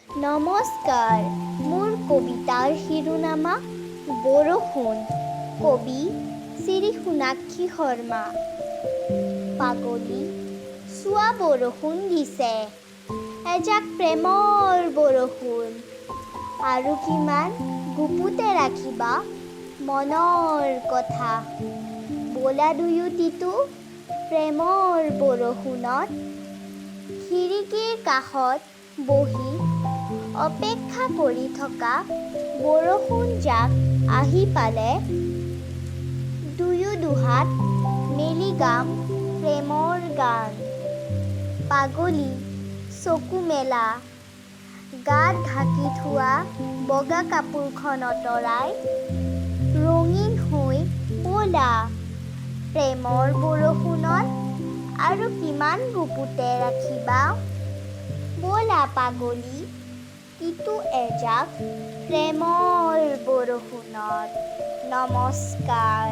নমস্কাৰ, মোৰ কবিতাৰ শিৰোনামা বৰষুণ। কবি শ্ৰী সোণাক্ষী শৰ্মা। পাগলী, চোৱা বৰষুণ দিছে, এজাক প্ৰেমৰ বৰষুণ। আৰু কিমান গুপুতে ৰাখিবা মনৰ কথা। ব'লা দুয়ো তিতো প্ৰেমৰ বৰষুণত, খিৰিকীৰ কাষত বহি অপেক্ষা কৰি থকা বৰষুণ জাক আহি পালে, দুয়ো দুহাত মেলি গাম প্ৰেমৰ গান। পাগলী, চকু মেলা, গাত ঢাকি থোৱা বগা কাপোৰখন অতৰাই, ৰঙীন হৈ ব'লা প্ৰেমৰ বৰষুণত, আৰু কিমান গুপুতে ৰাখিবা। ব'লা পাগলী, তিতো এজাক প্ৰেমৰ বৰষুণত। নমস্কাৰ।